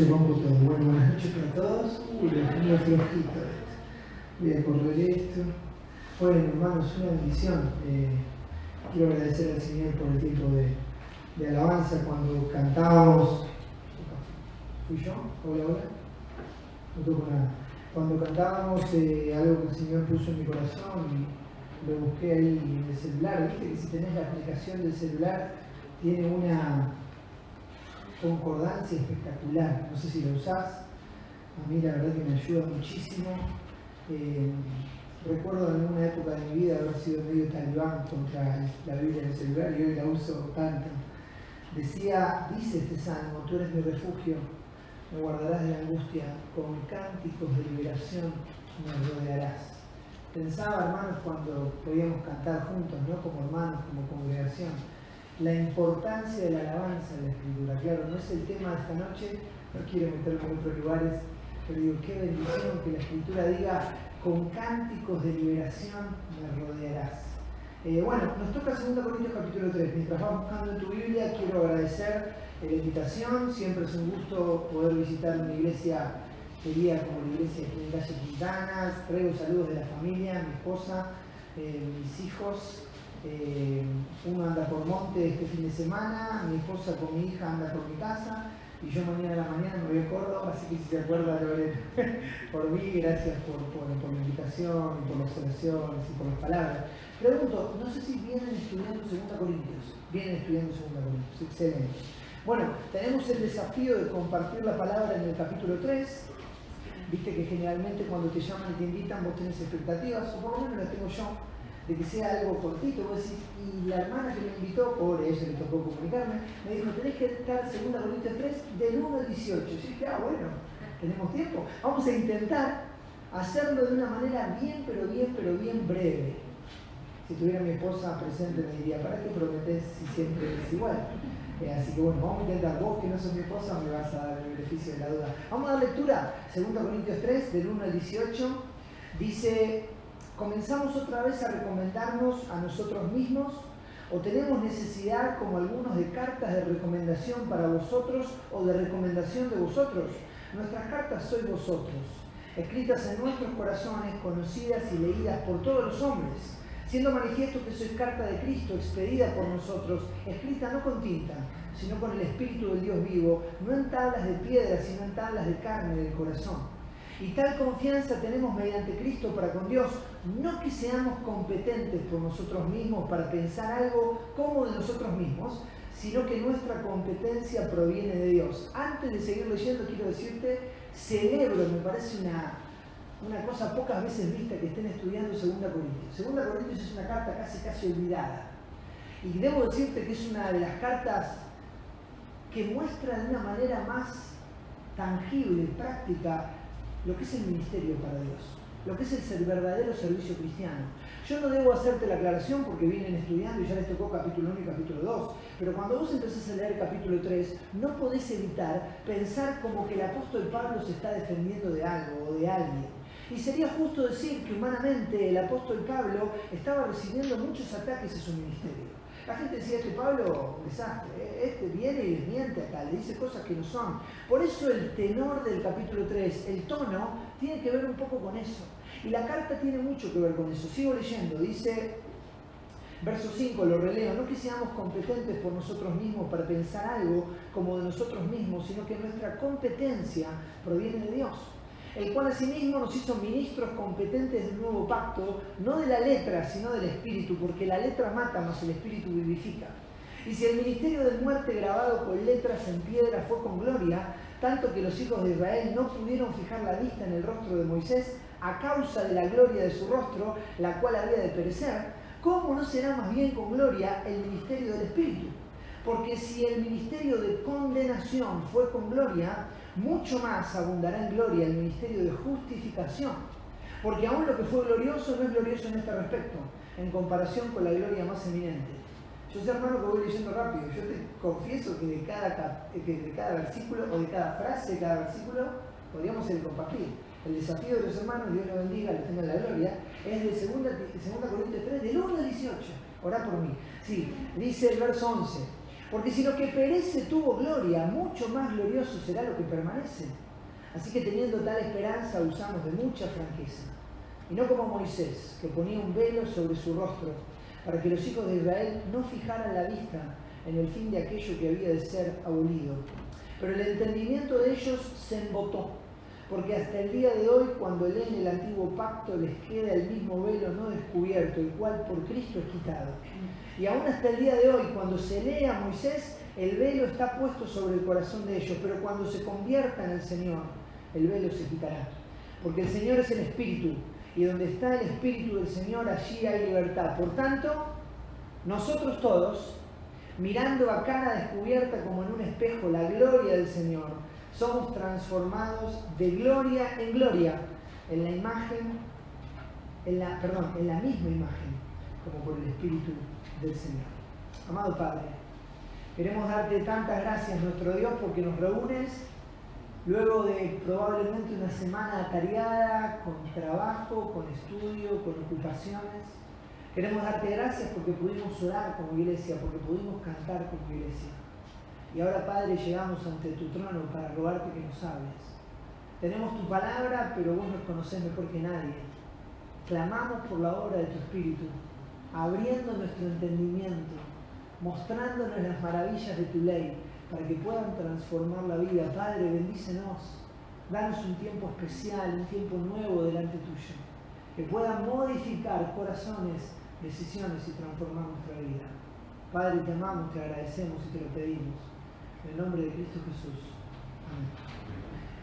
Te rompo todo. Bueno, buenas noches para todos. La tengo flojito. Voy a correr esto. Bueno, hermanos, una bendición. Quiero agradecer al Señor por el tiempo de alabanza cuando cantábamos. ¿Fui yo? Hola, hola. No toco nada. Cuando cantábamos algo que el Señor puso en mi corazón y lo busqué ahí en el celular. Viste que si tenés la aplicación del celular tiene una concordancia espectacular. No sé si lo usás. A mí la verdad que me ayuda muchísimo. Recuerdo en una época de mi vida haber sido medio talibán contra la Biblia en el celular y hoy la uso tanto. Dice este salmo: tú eres mi refugio, me guardarás de la angustia, con cánticos de liberación me rodearás. Pensaba, hermanos, cuando podíamos cantar juntos, ¿no? Como hermanos, como congregación, la importancia de la alabanza en la Escritura. Claro, no es el tema de esta noche, no quiero meterme en otros lugares, pero digo, qué bendición que la Escritura diga: con cánticos de liberación me rodearás. Bueno, nos toca 2 Corintios capítulo 3. Mientras vas buscando en tu Biblia, quiero agradecer la invitación. Siempre es un gusto poder visitar una iglesia querida como la iglesia aquí en Calle Quintana. Traigo saludos de la familia, mi esposa, mis hijos. Uno anda por Monte este fin de semana, mi esposa con mi hija anda por mi casa y yo mañana a la mañana me voy a Córdoba, así que si se acuerda Lorena por mí, gracias por la invitación, por las oraciones y por las palabras. Pregunto, no sé si vienen estudiando 2 Corintios. Vienen estudiando 2 Corintios, excelente. Bueno, tenemos el desafío de compartir la palabra en el capítulo 3. Viste que generalmente cuando te llaman y te invitan vos tenés expectativas, o por lo menos las tengo yo, de que sea algo cortito. Vos decís, y la hermana que me invitó, pobre, ella le tocó comunicarme, me dijo, tenés que estar 2 Corintios 3 del 1 al 18. Yo dije, bueno, tenemos tiempo. Vamos a intentar hacerlo de una manera bien breve. Si tuviera mi esposa presente me diría, ¿para qué prometés si siempre es igual? Así que bueno, vamos a intentar. Vos que no sos mi esposa me vas a dar el beneficio de la duda. Vamos a dar lectura. 2 Corintios 3, del 1 al 18. Dice: ¿comenzamos otra vez a recomendarnos a nosotros mismos? ¿O tenemos necesidad, como algunos, de cartas de recomendación para vosotros o de recomendación de vosotros? Nuestras cartas sois vosotros, escritas en nuestros corazones, conocidas y leídas por todos los hombres, siendo manifiesto que sois carta de Cristo, expedida por nosotros, escrita no con tinta, sino con el Espíritu del Dios vivo, no en tablas de piedra, sino en tablas de carne del corazón. Y tal confianza tenemos mediante Cristo para con Dios, no que seamos competentes por nosotros mismos para pensar algo como de nosotros mismos, sino que nuestra competencia proviene de Dios. Antes de seguir leyendo, quiero decirte, celebro, me parece una cosa pocas veces vista, que estén estudiando 2 Corintios. 2 Corintios es una carta casi olvidada. Y debo decirte que es una de las cartas que muestra de una manera más tangible, práctica, lo que es el ministerio para Dios, lo que es el verdadero servicio cristiano. Yo no debo hacerte la aclaración porque vienen estudiando y ya les tocó capítulo 1 y capítulo 2, pero cuando vos empezás a leer capítulo 3, no podés evitar pensar como que el apóstol Pablo se está defendiendo de algo o de alguien. Y sería justo decir que humanamente el apóstol Pablo estaba recibiendo muchos ataques a su ministerio. La gente decía, Pablo, un desastre, viene y les miente acá, le dice cosas que no son. Por eso el tenor del capítulo 3, el tono, tiene que ver un poco con eso. Y la carta tiene mucho que ver con eso. Sigo leyendo, dice, verso 5, lo releo: no que seamos competentes por nosotros mismos para pensar algo como de nosotros mismos, sino que nuestra competencia proviene de Dios, el cual asimismo nos hizo ministros competentes del nuevo pacto, no de la letra, sino del Espíritu, porque la letra mata, mas el Espíritu vivifica. Y si el ministerio de muerte grabado con letras en piedra fue con gloria, tanto que los hijos de Israel no pudieron fijar la vista en el rostro de Moisés a causa de la gloria de su rostro, la cual había de perecer, ¿cómo no será más bien con gloria el ministerio del Espíritu? Porque si el ministerio de condenación fue con gloria, mucho más abundará en gloria el ministerio de justificación. Porque aún lo que fue glorioso no es glorioso en este respecto, en comparación con la gloria más eminente. Yo sé, hermano, que voy leyendo rápido. Yo te confieso que de cada versículo, o de cada frase de cada versículo, podríamos compartir. El desafío de los hermanos, Dios los bendiga, los tenga en la gloria, es de 2 Corintios 3, del 1 al 18. Orá por mí. Sí, dice el verso 11: Porque si lo que perece tuvo gloria, mucho más glorioso será lo que permanece. Así que teniendo tal esperanza usamos de mucha franqueza. Y no como Moisés, que ponía un velo sobre su rostro, para que los hijos de Israel no fijaran la vista en el fin de aquello que había de ser abolido. Pero el entendimiento de ellos se embotó, porque hasta el día de hoy, cuando leen el antiguo pacto, les queda el mismo velo no descubierto, el cual por Cristo es quitado. Y aún hasta el día de hoy, cuando se lee a Moisés, el velo está puesto sobre el corazón de ellos, pero cuando se convierta en el Señor, el velo se quitará. Porque el Señor es el Espíritu, y donde está el Espíritu del Señor, allí hay libertad. Por tanto, nosotros todos, mirando a cara descubierta como en un espejo la gloria del Señor, somos transformados de gloria en gloria, en la misma imagen, como por el Espíritu del Señor. Amado Padre, queremos darte tantas gracias, nuestro Dios, porque nos reúnes luego de probablemente una semana atareada, con trabajo, con estudio, con ocupaciones. Queremos darte gracias porque pudimos orar como iglesia, porque pudimos cantar como iglesia. Y ahora, Padre, llegamos ante tu trono para rogarte que nos hables. Tenemos tu palabra, pero vos nos conocés mejor que nadie. Clamamos por la obra de tu Espíritu, abriendo nuestro entendimiento, mostrándonos las maravillas de tu ley, para que puedan transformar la vida. Padre, bendícenos. Danos un tiempo especial, un tiempo nuevo delante tuyo, que pueda modificar corazones, decisiones y transformar nuestra vida. Padre, te amamos, te agradecemos y te lo pedimos. En el nombre de Cristo Jesús. Amén.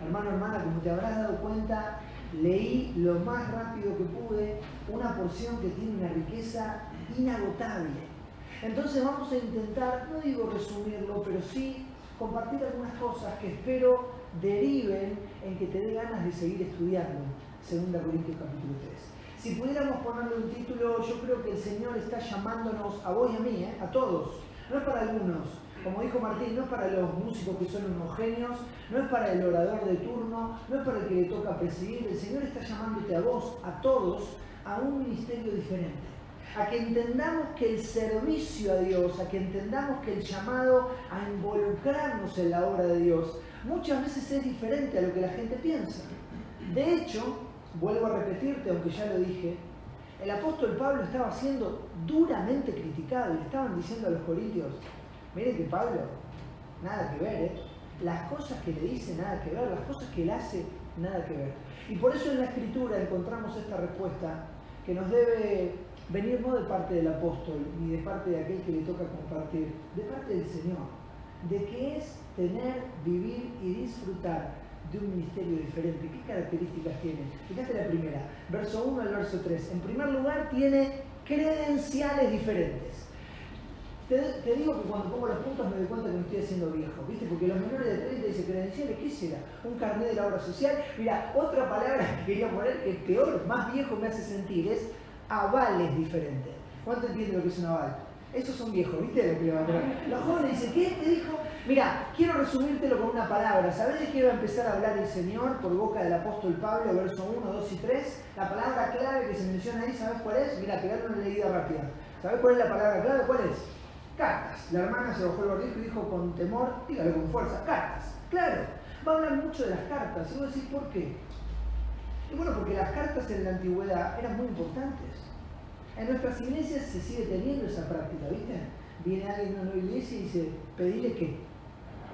Hermano, hermana, como te habrás dado cuenta, leí lo más rápido que pude una porción que tiene una riqueza inagotable. Entonces vamos a intentar, no digo resumirlo, pero sí compartir algunas cosas que espero deriven en que te dé ganas de seguir estudiando 2 Corintios capítulo 3. Si pudiéramos ponerle un título, yo creo que el Señor está llamándonos a vos y a mí, a todos. No es para algunos, como dijo Martín, no es para los músicos que son unos genios, no es para el orador de turno, no es para el que le toca presidir. El Señor está llamándote a vos, a todos, a un ministerio diferente. A que entendamos que el servicio a Dios, a que entendamos que el llamado a involucrarnos en la obra de Dios, muchas veces es diferente a lo que la gente piensa. De hecho, vuelvo a repetirte, aunque ya lo dije, el apóstol Pablo estaba siendo duramente criticado y le estaban diciendo a los corintios, miren que Pablo, nada que ver, las cosas que le dice nada que ver, las cosas que él hace nada que ver. Y por eso en la Escritura encontramos esta respuesta que nos debe venir no de parte del apóstol, ni de parte de aquel que le toca compartir, de parte del Señor, de qué es tener, vivir y disfrutar de un ministerio diferente. ¿Qué características tiene? Fíjate la primera, verso 1 al verso 3. En primer lugar, tiene credenciales diferentes. Te digo que cuando pongo los puntos me doy cuenta que me estoy haciendo viejo, ¿viste? Porque los menores de 30 dicen credenciales, ¿qué será? Un carnet de la obra social. Mira, otra palabra que quería poner que peor, más viejo me hace sentir es avales diferentes. ¿Cuánto entiende lo que es un aval? Esos son viejos, ¿viste? Lo que va a poner. Los jóvenes dicen, ¿qué te dijo? Mira, quiero resumírtelo con una palabra. ¿Sabés de qué va a empezar a hablar el Señor por boca del apóstol Pablo, verso 1, 2 y 3? La palabra clave que se menciona ahí, ¿sabés cuál es? Mira, te voy a dar una leída rápida. ¿Sabés cuál es la palabra clave? ¿Cuál es? Cartas. La hermana se bajó el barbijo y dijo con temor, dígalo con fuerza, cartas. Claro, va a hablar mucho de las cartas. Y vos decís, ¿por qué? Y bueno, porque las cartas en la antigüedad eran muy importantes. En nuestras iglesias se sigue teniendo esa práctica, ¿viste? Viene alguien a una iglesia y dice, pedile qué,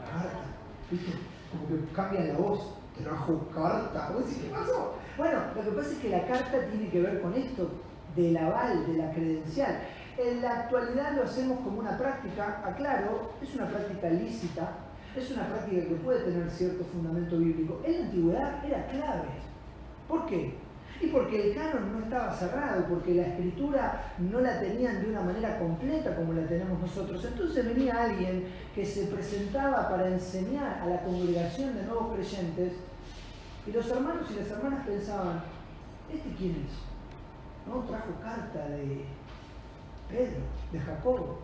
carta, ¿viste? Como que cambian la voz, trajo carta. ¿Vos decís qué pasó? Bueno, lo que pasa es que la carta tiene que ver con esto, del aval, de la credencial. En la actualidad lo hacemos como una práctica, aclaro, es una práctica lícita, es una práctica que puede tener cierto fundamento bíblico. En la antigüedad era clave. ¿Por qué? Y porque el canon no estaba cerrado, porque la escritura no la tenían de una manera completa como la tenemos nosotros. Entonces venía alguien que se presentaba para enseñar a la congregación de nuevos creyentes y los hermanos y las hermanas pensaban, ¿este quién es? No, trajo carta de Pedro, de Jacobo,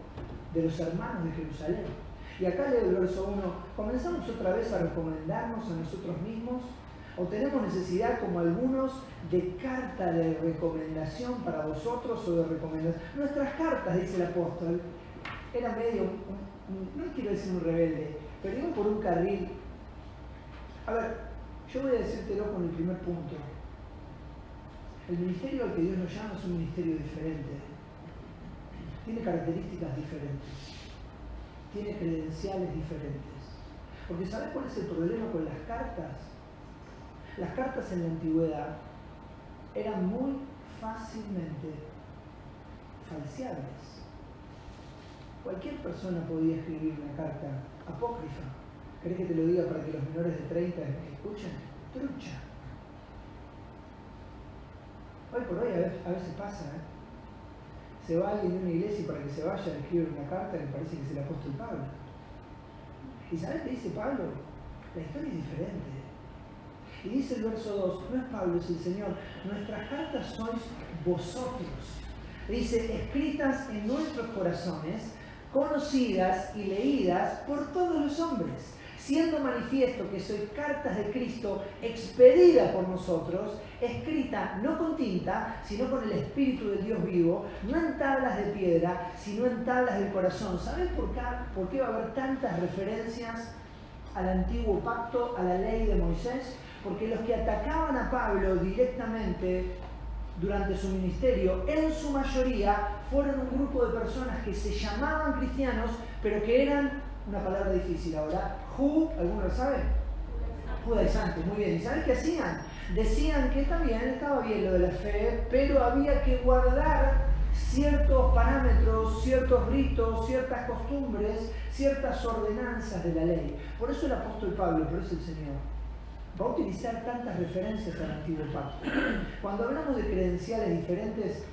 de los hermanos de Jerusalén. Y acá leo el verso 1, ¿comenzamos otra vez a recomendarnos a nosotros mismos? ¿O tenemos necesidad, como algunos, de carta de recomendación para vosotros o de recomendación? Nuestras cartas, dice el apóstol, eran medio no quiero decir un rebelde, pero iban por un carril. A ver, yo voy a decírtelo con el primer punto. El ministerio al que Dios nos llama es un ministerio diferente. Tiene características diferentes. Tiene credenciales diferentes. Porque ¿sabes cuál es el problema con las cartas? Las cartas en la antigüedad eran muy fácilmente falseables. Cualquier persona podía escribir una carta apócrifa. ¿Querés que te lo diga para que los menores de 30 escuchen? Trucha. Hoy por hoy a veces pasa, Se va alguien de una iglesia y para que se vaya le escriben una carta y le parece que es el apóstol Pablo. ¿Y sabes qué dice Pablo? La historia es diferente. Y dice el verso 2, no es Pablo, es el Señor, nuestras cartas sois vosotros. Dice, escritas en nuestros corazones, conocidas y leídas por todos los hombres, siendo manifiesto que sois cartas de Cristo expedidas por nosotros, escrita no con tinta, sino con el Espíritu del Dios vivo, no en tablas de piedra, sino en tablas del corazón. ¿Sabes por qué va a haber tantas referencias al antiguo pacto, a la ley de Moisés? Porque los que atacaban a Pablo directamente durante su ministerio, en su mayoría, fueron un grupo de personas que se llamaban cristianos, pero que eran, una palabra difícil ahora, ¿alguno lo sabe? Judaizantes, muy bien. ¿Y sabes qué hacían? Decían que también estaba bien lo de la fe, pero había que guardar ciertos parámetros, ciertos ritos, ciertas costumbres, ciertas ordenanzas de la ley. Por eso el apóstol Pablo, por eso el Señor, va a utilizar tantas referencias al antiguo pacto. Cuando hablamos de credenciales diferentes,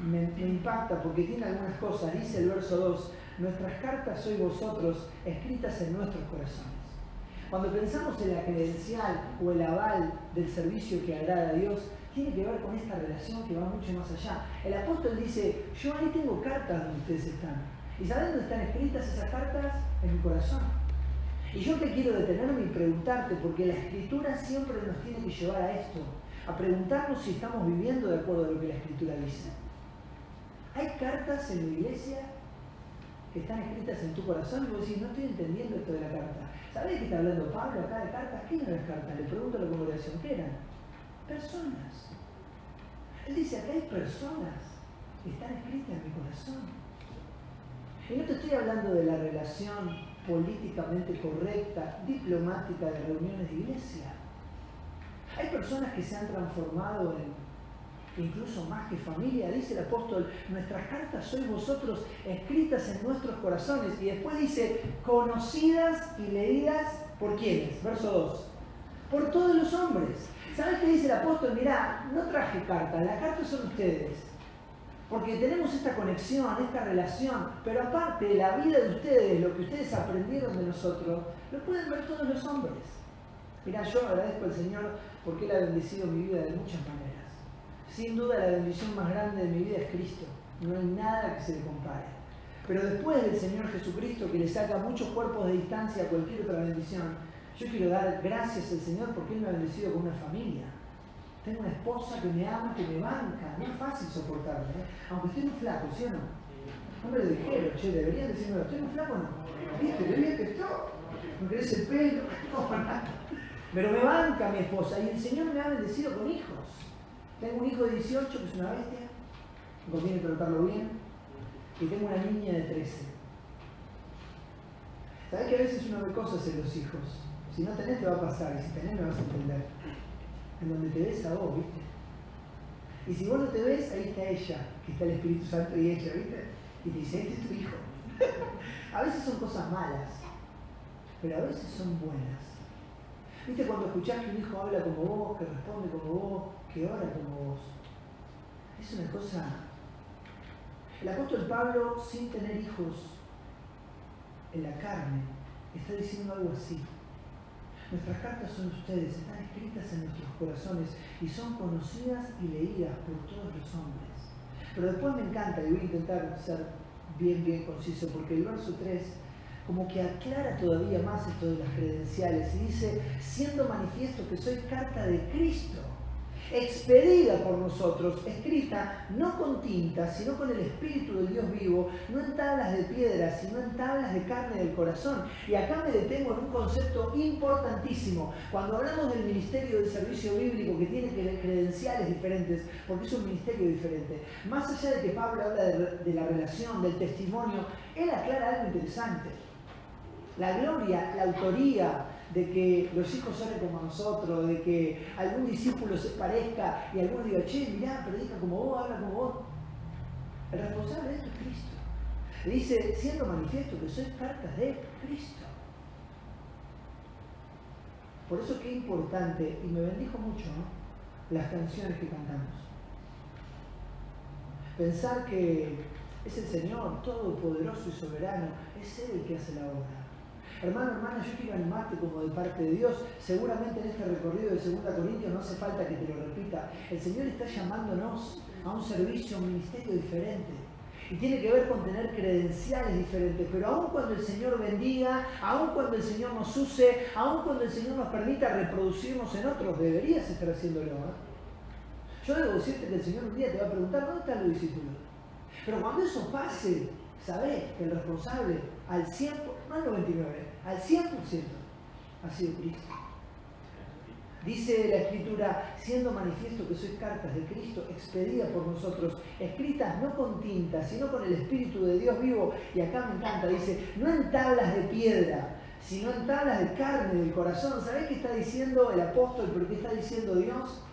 me impacta porque tiene algunas cosas. Dice el verso 2, nuestras cartas sois vosotros, escritas en nuestros corazones. Cuando pensamos en la credencial o el aval del servicio que agrada a Dios, tiene que ver con esta relación que va mucho más allá. El apóstol dice, yo ahí tengo cartas donde ustedes están. ¿Y saben dónde están escritas esas cartas? En mi corazón. Y yo te quiero detenerme y preguntarte, porque la Escritura siempre nos tiene que llevar a esto, a preguntarnos si estamos viviendo de acuerdo a lo que la Escritura dice. ¿Hay cartas en la iglesia que están escritas en tu corazón? Y vos decís, no estoy entendiendo esto de la carta. ¿Sabés qué está hablando Pablo acá de cartas? ¿Qué eran las cartas? Le pregunto a la congregación, ¿qué eran? Personas. Él dice, acá hay personas que están escritas en mi corazón. Y no te estoy hablando de la relación políticamente correcta, diplomática de reuniones de iglesia. Hay personas que se han transformado en incluso más que familia. Dice el apóstol, nuestras cartas sois vosotros escritas en nuestros corazones. Y después dice, conocidas y leídas por ¿quiénes? Verso 2. Por todos los hombres. ¿Sabes qué dice el apóstol? Mirá, no traje cartas, las cartas son ustedes. Porque tenemos esta conexión, esta relación, pero aparte de la vida de ustedes, lo que ustedes aprendieron de nosotros, lo pueden ver todos los hombres. Mirá, yo agradezco al Señor porque Él ha bendecido mi vida de muchas maneras. Sin duda la bendición más grande de mi vida es Cristo. No hay nada que se le compare. Pero después del Señor Jesucristo, que le saca muchos cuerpos de distancia a cualquier otra bendición, yo quiero dar gracias al Señor porque Él me ha bendecido con una familia. Tengo una esposa que me ama, que me banca. No es fácil soportarme, aunque estoy muy flaco, ¿sí o no? No me lo dijeron, che, deberían decirme, ¿estoy muy flaco o no? ¿Viste? ¿Qué bien que estoy? ¿Me querés el pelo? No, nada. Pero me banca mi esposa y el Señor me ha bendecido con hijos. Tengo un hijo de 18 que es una bestia, me conviene tratarlo bien, y tengo una niña de 13. ¿Sabés que a veces uno ve cosas en los hijos? Si no tenés te va a pasar, y si tenés me vas a entender. En donde te ves a vos, ¿viste? Y si vos no te ves, ahí está ella, que está el Espíritu Santo y ella, ¿viste? Y te dice, este es tu hijo. A veces son cosas malas, pero a veces son buenas. ¿Viste cuando escuchás que un hijo habla como vos, que responde como vos, que ora como vos? Es una cosa... El apóstol Pablo, sin tener hijos en la carne, está diciendo algo así. Nuestras cartas son ustedes, están escritas en nuestros corazones y son conocidas y leídas por todos los hombres. Pero después me encanta, y voy a intentar ser bien conciso, porque el verso 3 como que aclara todavía más esto de las credenciales y dice, siendo manifiesto que soy carta de Cristo. expedida por nosotros, escrita no con tinta, sino con el Espíritu del Dios vivo, no en tablas de piedra, sino en tablas de carne del corazón. Y acá me detengo en un concepto importantísimo. Cuando hablamos del ministerio del servicio bíblico, que tiene credenciales diferentes, porque es un ministerio diferente, más allá de que Pablo habla de la relación, del testimonio, él aclara algo interesante. La gloria, la autoría de que los hijos oren como nosotros, de que algún discípulo se parezca y alguno diga, che, mirá, predica como vos, habla como vos. El responsable de esto es Cristo. Le dice, siendo manifiesto que sois cartas de Cristo. Por eso qué importante, y me bendijo mucho, ¿no?, las canciones que cantamos. Pensar que es el Señor todopoderoso y soberano, es Él el que hace la obra. Hermano, hermana, yo quiero animarte como de parte de Dios. Seguramente en este recorrido de 2 Corintios no hace falta que te lo repita. El Señor está llamándonos a un servicio, a un ministerio diferente. Y tiene que ver con tener credenciales diferentes. Pero aun cuando el Señor bendiga, aun cuando el Señor nos use, aun cuando el Señor nos permita reproducirnos en otros, deberías estar haciéndolo, ¿eh? Yo debo decirte que el Señor un día te va a preguntar, ¿dónde están los discípulos? Pero cuando eso pase, sabés que el responsable al 100%, no al 99%, al 100% ha sido Cristo. Dice la Escritura, siendo manifiesto que sois cartas de Cristo, expedidas por nosotros, escritas no con tinta, sino con el Espíritu de Dios vivo. Y acá me encanta, dice, no en tablas de piedra, sino en tablas de carne del corazón. ¿Sabés qué está diciendo el apóstol, pero qué está diciendo Dios?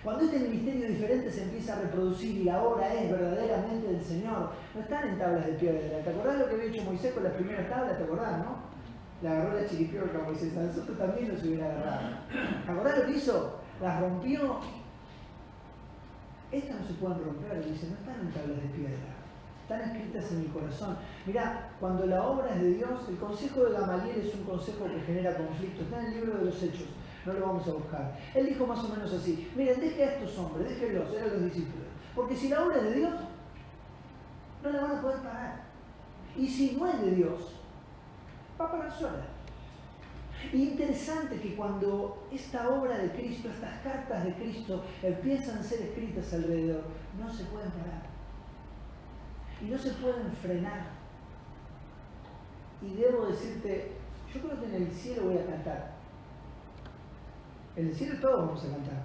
Cuando este ministerio diferente se empieza a reproducir y la obra es verdaderamente del Señor, no están en tablas de piedra. ¿Te acordás lo que había hecho Moisés con las primeras tablas? ¿Te acordás, no? La agarró la chiripiorca a Moisés. A nosotros también nos hubiera agarrado. ¿Te acordás lo que hizo? Las rompió. Estas no se pueden romper, dice, no están en tablas de piedra. Están escritas en mi corazón. Mirá, cuando la obra es de Dios, el consejo de Gamaliel es un consejo que genera conflicto. Está en el libro de los Hechos. No lo vamos a buscar. Él dijo más o menos así, miren, deje a estos hombres, déjenlos, eran los discípulos. Porque si la obra es de Dios, no la van a poder parar. Y si no es de Dios, va a parar sola. Y interesante que cuando esta obra de Cristo, estas cartas de Cristo empiezan a ser escritas alrededor, no se pueden parar. Y no se pueden frenar. Y debo decirte, yo creo que en el cielo voy a cantar. En el cielo todos vamos a cantar.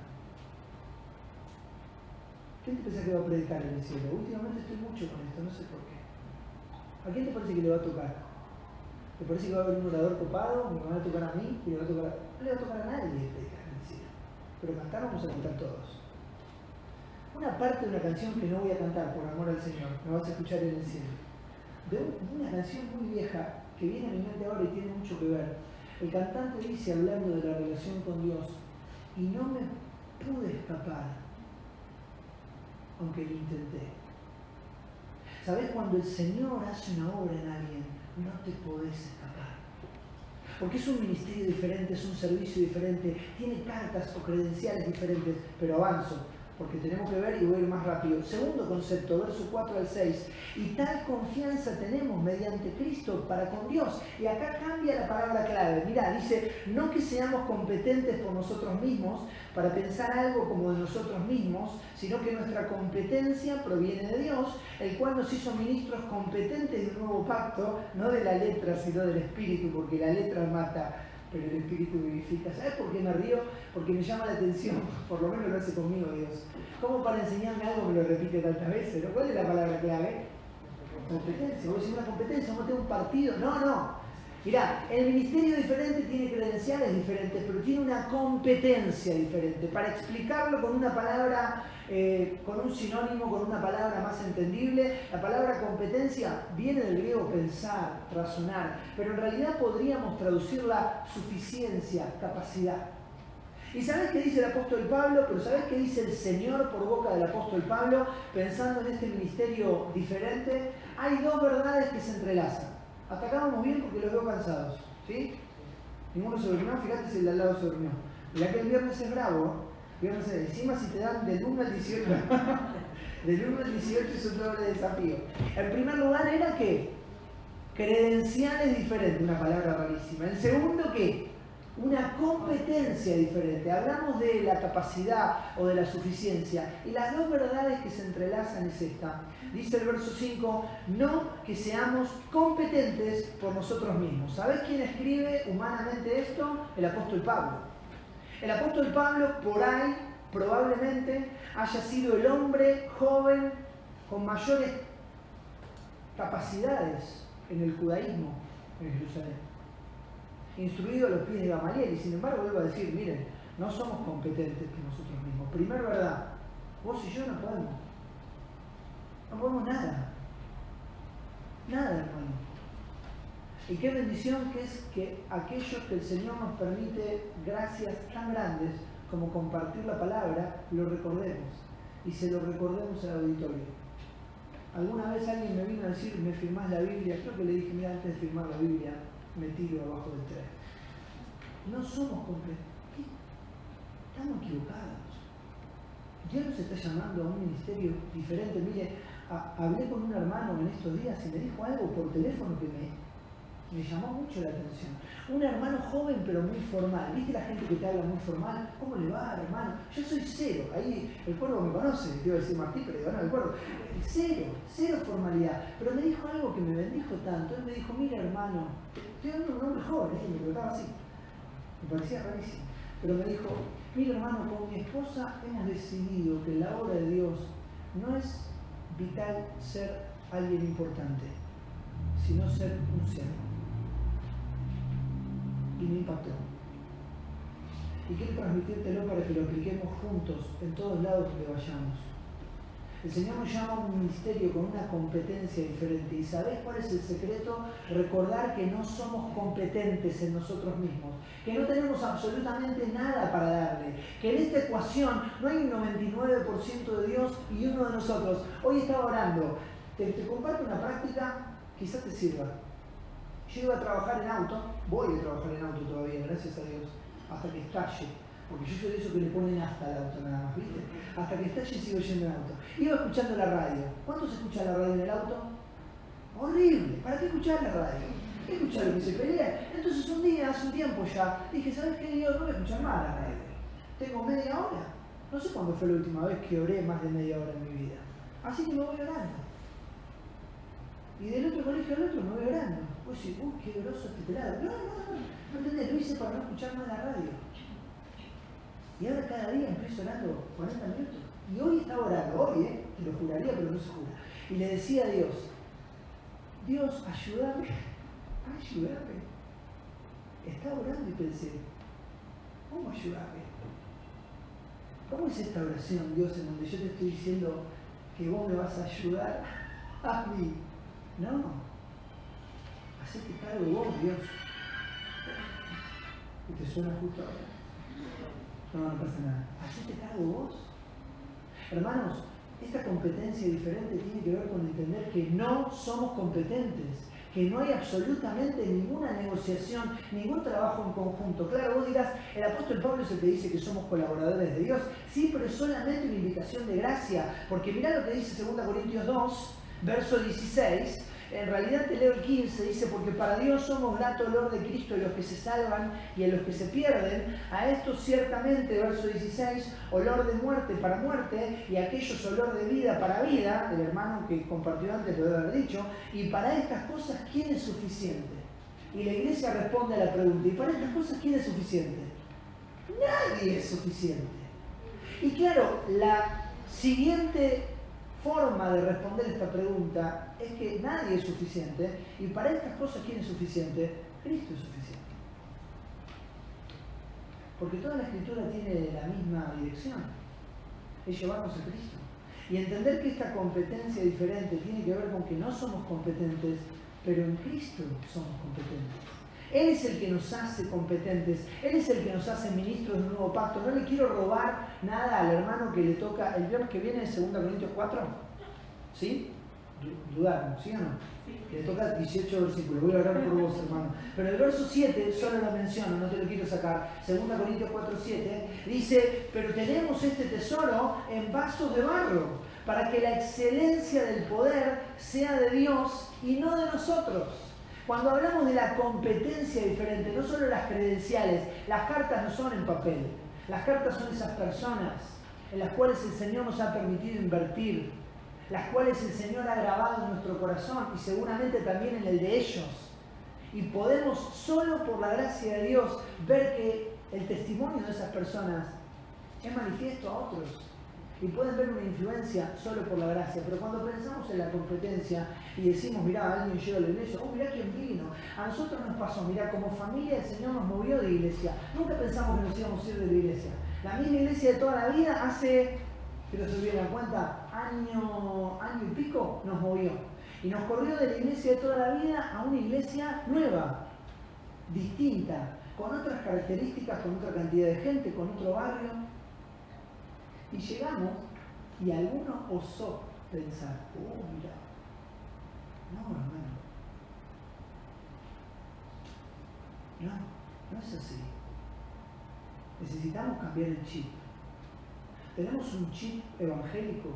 ¿Quién te piensa que va a predicar en el cielo? Últimamente estoy mucho con esto, no sé por qué. ¿A quién te parece que le va a tocar? ¿Te parece que va a haber un orador copado? ¿Me va a tocar a mí? ¿Y le va a tocar a... No le va a tocar a nadie predicar en el cielo. Pero cantar vamos a cantar todos. Una parte de una canción que no voy a cantar por amor al Señor, me vas a escuchar en el cielo. De una canción muy vieja que viene a mi mente ahora y tiene mucho que ver. El cantante dice, hablando de la relación con Dios, y no me pude escapar, aunque lo intenté. ¿Sabés? Cuando el Señor hace una obra en alguien, no te podés escapar. Porque es un ministerio diferente, es un servicio diferente, tiene cartas o credenciales diferentes, pero avanzo, porque tenemos que ver y voy a ir más rápido. Segundo concepto, verso 4 al 6. Y tal confianza tenemos mediante Cristo para con Dios. Y acá cambia la palabra clave. Mirá, dice, no que seamos competentes por nosotros mismos para pensar algo como de nosotros mismos, sino que nuestra competencia proviene de Dios, el cual nos hizo ministros competentes de un nuevo pacto, no de la letra, sino del espíritu, porque la letra mata, pero el espíritu vivifica. ¿Sabes por qué me río? Porque me llama la atención, por lo menos lo hace conmigo Dios. ¿Cómo para enseñarme algo me lo repite tantas veces? ¿No? ¿Cuál es la palabra clave? Competencia. Vos decís una competencia, vos tenés un partido. No. Mirá, el ministerio diferente tiene credenciales diferentes, pero tiene una competencia diferente. Para explicarlo con una palabra, con un sinónimo, con una palabra más entendible, la palabra competencia viene del griego pensar, razonar, pero en realidad podríamos traducirla suficiencia, capacidad. ¿Y sabés qué dice el apóstol Pablo? Pero ¿sabés qué dice el Señor por boca del apóstol Pablo? Pensando en este ministerio diferente, hay dos verdades que se entrelazan. Hasta acá vamos bien porque los veo cansados, ¿sí? Ninguno se durmió, fíjate si el de al lado se durmió. Mirá que el viernes es bravo, viernes es, encima si te dan del 1 al 18, del 1 al 18 es un doble desafío. En primer lugar era que credenciales diferentes, una palabra rarísima. El segundo, ¿qué? una competencia diferente. Hablamos de la capacidad o de la suficiencia. Y las dos verdades que se entrelazan es esta. Dice el verso 5, no que seamos competentes por nosotros mismos. ¿Sabés quién escribe humanamente esto? El apóstol Pablo. El apóstol Pablo, por ahí, probablemente, haya sido el hombre joven con mayores capacidades en el judaísmo en Jerusalén. Instruido a los pies de Gamaliel, y sin embargo vuelvo a decir, miren, no somos competentes que nosotros mismos. Primer verdad, vos y yo no podemos. No podemos nada. Nada, hermano. Y qué bendición que es que aquellos que el Señor nos permite gracias tan grandes como compartir la palabra, lo recordemos. Y se lo recordemos al auditorio. Alguna vez alguien me vino a decir, ¿me firmás la Biblia? Creo que le dije, mira, antes de firmar la Biblia, me tiro abajo del tren. No somos completos. Estamos equivocados. Dios nos está llamando a un ministerio diferente. Mire, hablé con un hermano en estos días y me dijo algo por teléfono que me llamó mucho la atención. Un hermano joven pero muy formal. ¿Viste la gente que te habla muy formal? ¿Cómo le va, hermano? Yo soy cero. Ahí el cuervo me conoce, te iba a decir Martín, pero digo, no, el cuervo. Cero formalidad. Pero me dijo algo que me bendijo tanto. Él me dijo, mira, hermano, estoy hablando de un hombre joven, me trataba así. Me parecía rarísimo. Pero me dijo, mira, hermano, con mi esposa hemos decidido que en la obra de Dios no es vital ser alguien importante, sino ser un siervo. Y me impactó. Y quiero transmitírtelo para que lo apliquemos juntos en todos lados donde vayamos. El Señor nos llama a un ministerio con una competencia diferente. ¿Y sabés cuál es el secreto? Recordar que no somos competentes en nosotros mismos, que no tenemos absolutamente nada para darle, que en esta ecuación no hay un 99% de Dios y uno de nosotros. Hoy estaba orando. Te comparto una práctica, quizás te sirva. Yo iba a trabajar en auto, voy a trabajar en auto todavía, gracias a Dios, hasta que estalle. Porque yo soy de esos que le ponen hasta al auto nada más, ¿viste? Hasta que estalle sigo yendo en auto. Iba escuchando la radio. ¿Cuánto se escucha la radio en el auto? Horrible. ¿Para qué escuchar la radio? ¿Qué escuchar lo que se pelea? Entonces un día, hace un tiempo ya, dije, ¿sabes qué? Dios, no voy a escuchar más la radio. Tengo media hora. No sé cuándo fue la última vez que oré más de media hora en mi vida. Así que me voy orando. Y del otro colegio al otro me voy orando. Pues sí, qué groso este pelado. No entendés, lo hice para no escuchar más la radio. Y ahora cada día empiezo orando 40 minutos. Y hoy estaba orando, hoy, te lo juraría, pero no se jura. Y le decía a Dios, Dios, ayúdame. Estaba orando y pensé, ¿cómo ayudarme? ¿Cómo es esta oración, Dios, en donde yo te estoy diciendo que vos me vas a ayudar a mí? No. Hacete cargo de vos, Dios. ¿Y te suena justo ahora? No pasa nada. Hacete cargo de vos. Hermanos, esta competencia diferente tiene que ver con entender que no somos competentes, que no hay absolutamente ninguna negociación, ningún trabajo en conjunto. Claro, vos dirás, el apóstol Pablo es el que dice que somos colaboradores de Dios. Sí, pero es solamente una invitación de gracia, porque mirá lo que dice 2 Corintios 2, verso 16. En realidad te leo el 15, dice, porque para Dios somos grato olor de Cristo en los que se salvan y en los que se pierden. A estos ciertamente, verso 16, olor de muerte para muerte, y a aquellos olor de vida para vida, el hermano que compartió antes lo debe haber dicho, y para estas cosas, ¿quién es suficiente? Y la iglesia responde a la pregunta, ¿y para estas cosas quién es suficiente? Nadie es suficiente. Y claro, la siguiente forma de responder esta pregunta es que nadie es suficiente, y para estas cosas, ¿quién es suficiente? Cristo es suficiente. Porque toda la Escritura tiene la misma dirección, es llevarnos a Cristo. Y entender que esta competencia diferente tiene que ver con que no somos competentes, pero en Cristo somos competentes. Él es el que nos hace competentes, Él es el que nos hace ministros de un nuevo pacto. No le quiero robar nada al hermano que le toca el viernes que viene en 2 Corintios 4. ¿Sí? Dudaron, ¿sí o no? Que le toca 18 versículos. Voy a orar por vos, hermano. Pero el verso 7, solo lo menciono, no te lo quiero sacar. 2 Corintios 4, 7, dice, pero tenemos este tesoro en vasos de barro, para que la excelencia del poder sea de Dios y no de nosotros. Cuando hablamos de la competencia diferente, no solo las credenciales, las cartas no son en papel, las cartas son esas personas en las cuales el Señor nos ha permitido invertir, las cuales el Señor ha grabado en nuestro corazón y seguramente también en el de ellos. Y podemos, solo por la gracia de Dios, ver que el testimonio de esas personas es manifiesto a otros. Y pueden ver una influencia solo por la gracia. Pero cuando pensamos en la competencia y decimos, mirá, alguien llega a la iglesia, oh, mirá quién vino. A nosotros nos pasó, mirá, como familia el Señor nos movió de iglesia. Nunca pensamos que nos íbamos a ir de la iglesia. La misma iglesia de toda la vida, hace, quiero subir la cuenta, año y pico, nos movió. Y nos corrió de la iglesia de toda la vida a una iglesia nueva, distinta, con otras características, con otra cantidad de gente, con otro barrio. Y llegamos y alguno osó pensar, oh, mira, no, hermano, no es así. Necesitamos cambiar el chip. Tenemos un chip evangélico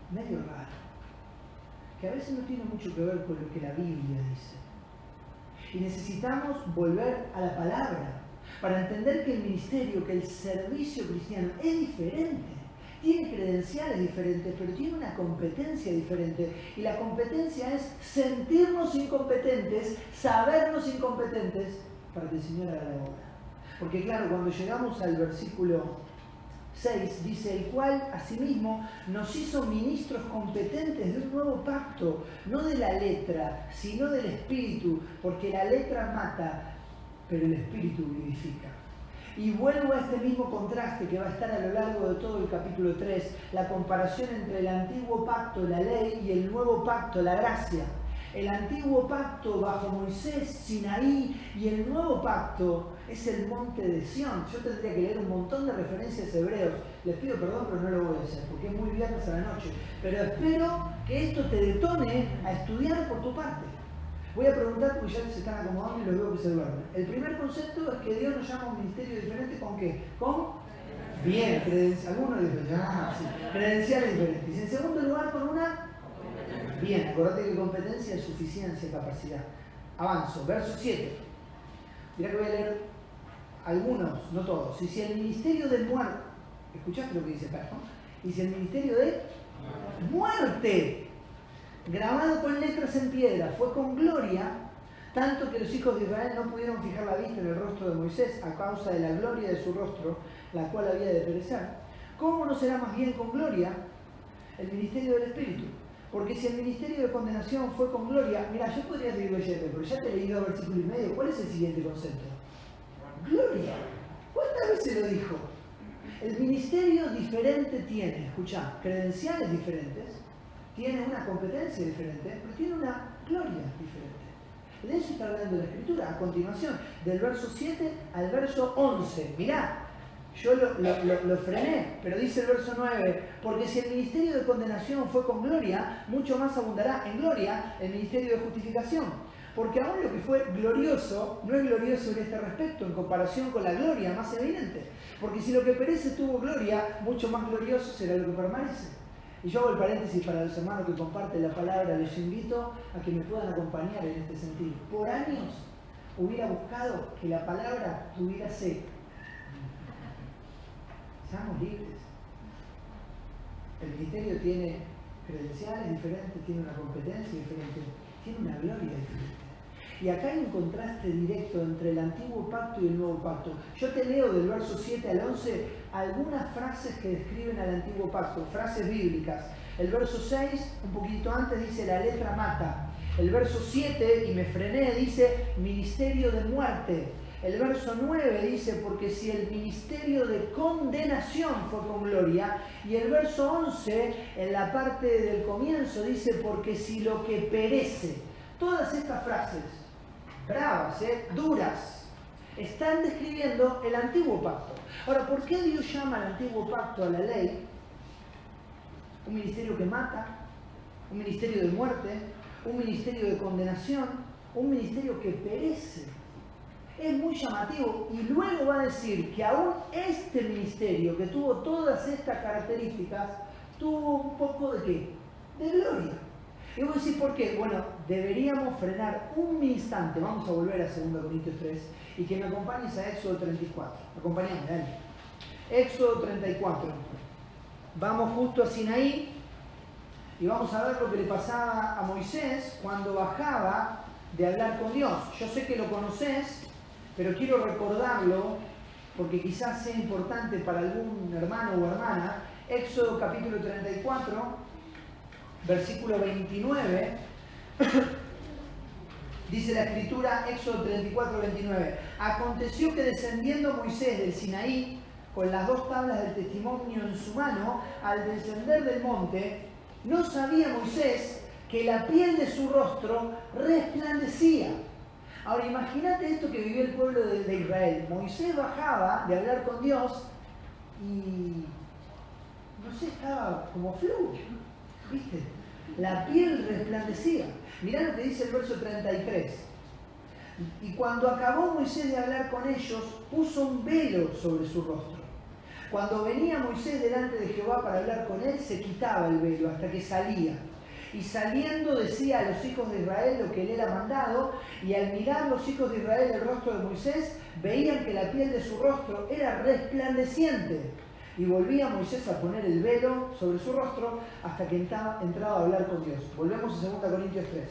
medio raro, que a veces no tiene mucho que ver con lo que la Biblia dice. Y necesitamos volver a la palabra para entender que el ministerio, que el servicio cristiano es diferente. Tiene credenciales diferentes, pero tiene una competencia diferente. Y la competencia es sentirnos incompetentes, sabernos incompetentes, para que el Señor haga la obra. Porque claro, cuando llegamos al versículo 6, dice, el cual asimismo nos hizo ministros competentes de un nuevo pacto, no de la letra, sino del espíritu, porque la letra mata, pero el espíritu vivifica. Y vuelvo a este mismo contraste que va a estar a lo largo de todo el capítulo 3, la comparación entre el antiguo pacto, la ley, y el nuevo pacto, la gracia. El antiguo pacto bajo Moisés, Sinaí, y el nuevo pacto es el monte de Sión. Yo tendría que leer un montón de referencias hebreos. Les pido perdón, pero no lo voy a hacer, porque es muy viernes a la noche. Pero espero que esto te detone a estudiar por tu parte. Voy a preguntar porque ya se están acomodando y los veo que se duermen. El primer concepto es que Dios nos llama a un ministerio diferente ¿con qué? Con bien, algunos dicen, sí, credenciales diferentes. Y en segundo lugar, con una bien, acordate que competencia es suficiencia, capacidad. Avanzo, verso 7. Mirá que voy a leer algunos, no todos. Y si el ministerio de muerte, ¿escuchaste lo que dice acá, no? Y si el ministerio de muerte, grabado con letras en piedra, fue con gloria, tanto que los hijos de Israel no pudieron fijar la vista en el rostro de Moisés a causa de la gloria de su rostro, la cual había de perecer, ¿cómo no será más bien con gloria el ministerio del Espíritu? Porque si el ministerio de condenación fue con gloria, mira, yo podría seguir leyendo, pero ya te he leído versículo y medio. ¿Cuál es el siguiente concepto? Gloria. ¿Cuántas veces lo dijo? El ministerio diferente tiene, escuchá, credenciales diferentes, tiene una competencia diferente, pero tiene una gloria diferente. De eso está hablando la Escritura. A continuación, del verso 7 al verso 11. Mirá, yo lo frené, pero dice el verso 9, porque si el ministerio de condenación fue con gloria, mucho más abundará en gloria el ministerio de justificación. Porque aún lo que fue glorioso, no es glorioso en este respecto, en comparación con la gloria más evidente. Porque si lo que perece tuvo gloria, mucho más glorioso será lo que permanece. Y yo hago el paréntesis para los hermanos que comparten la palabra, les invito a que me puedan acompañar en este sentido. Por años hubiera buscado que la palabra tuviera C. Seamos libres. El ministerio tiene credenciales diferentes, tiene una competencia diferente, tiene una gloria diferente. Y acá hay un contraste directo entre el antiguo pacto y el nuevo pacto. Yo te leo del verso 7 al 11 algunas frases que describen al antiguo pacto, frases bíblicas. El verso 6, un poquito antes, dice la letra mata. El verso 7, y me frené, dice ministerio de muerte. El verso 9 dice, porque si el ministerio de condenación fue con gloria. Y el verso 11, en la parte del comienzo, dice, porque si lo que perece. Todas estas frases, bravas, duras, están describiendo el antiguo pacto. Ahora, ¿por qué Dios llama al antiguo pacto, a la ley, un ministerio que mata, un ministerio de muerte, un ministerio de condenación, un ministerio que perece? Es muy llamativo, y luego va a decir que aún este ministerio, que tuvo todas estas características, tuvo un poco de ¿qué? De gloria. Y vos decís, ¿por qué? Bueno, deberíamos frenar un instante. Vamos a volver a 2 Corintios 3 y que me acompañes a Éxodo 34. Acompáñame, dale. Éxodo 34. Vamos justo a Sinaí y vamos a ver lo que le pasaba a Moisés cuando bajaba de hablar con Dios. Yo sé que lo conoces, pero quiero recordarlo porque quizás sea importante para algún hermano o hermana. Éxodo capítulo 34. Versículo 29, dice la escritura, Éxodo 34, 29. Aconteció que descendiendo Moisés del Sinaí, con las 2 tablas del testimonio en su mano, al descender del monte, no sabía Moisés que la piel de su rostro resplandecía. Ahora imagínate esto que vivió el pueblo de Israel. Moisés bajaba de hablar con Dios y, no sé, estaba como flujo. ¿Viste? La piel resplandecía. Mirá lo que dice el verso 33. Y cuando acabó Moisés de hablar con ellos, puso un velo sobre su rostro. Cuando venía Moisés delante de Jehová para hablar con él, se quitaba el velo hasta que salía. Y saliendo decía a los hijos de Israel lo que él era mandado, y al mirar los hijos de Israel el rostro de Moisés, veían que la piel de su rostro era resplandeciente. Y volvía Moisés a poner el velo sobre su rostro hasta que entraba a hablar con Dios. Volvemos a 2 Corintios 3.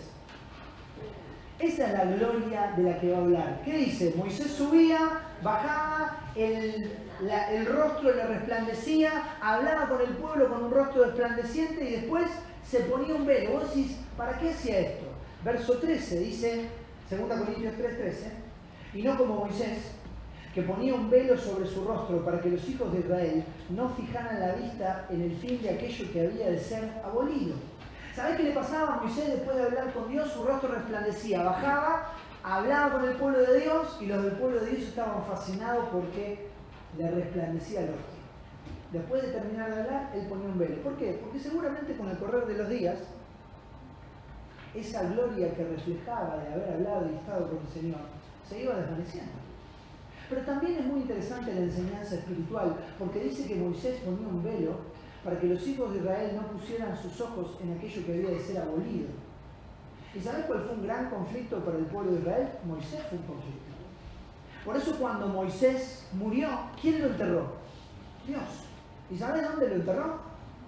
Esa es la gloria de la que va a hablar. ¿Qué dice? Moisés subía, bajaba, el rostro le resplandecía, hablaba con el pueblo con un rostro resplandeciente y después se ponía un velo. Vos decís, ¿para qué hacía esto? Verso 13 dice, 2 Corintios 3:13, y no como Moisés, que ponía un velo sobre su rostro para que los hijos de Israel no fijaran la vista en el fin de aquello que había de ser abolido. ¿Sabés qué le pasaba a Moisés después de hablar con Dios? Su rostro resplandecía, bajaba, hablaba con el pueblo de Dios y los del pueblo de Dios estaban fascinados porque le resplandecía el rostro. Después de terminar de hablar, él ponía un velo. ¿Por qué? Porque seguramente con el correr de los días, esa gloria que reflejaba de haber hablado y estado con el Señor se iba desvaneciendo. Pero también es muy interesante la enseñanza espiritual, porque dice que Moisés ponía un velo para que los hijos de Israel no pusieran sus ojos en aquello que había de ser abolido. ¿Y sabés cuál fue un gran conflicto para el pueblo de Israel? Moisés fue un conflicto. Por eso cuando Moisés murió, ¿quién lo enterró? Dios. ¿Y sabés dónde lo enterró?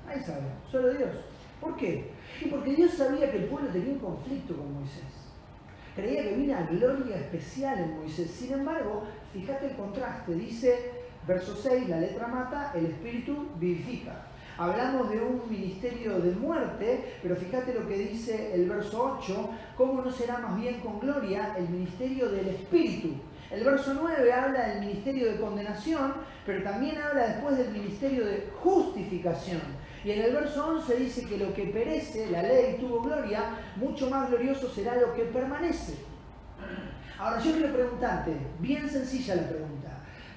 Ahí sabe, solo Dios. ¿Por qué? Y porque Dios sabía que el pueblo tenía un conflicto con Moisés. Creía que había una gloria especial en Moisés. Sin embargo, fíjate el contraste. Dice, verso 6, la letra mata, el espíritu vivifica. Hablamos de un ministerio de muerte, pero fíjate lo que dice el verso 8, ¿cómo no será más bien con gloria el ministerio del espíritu? El verso 9 habla del ministerio de condenación, pero también habla después del ministerio de justificación. Y en el verso 11 dice que lo que perece, la ley tuvo gloria, mucho más glorioso será lo que permanece. Ahora yo quiero preguntarte, bien sencilla la pregunta,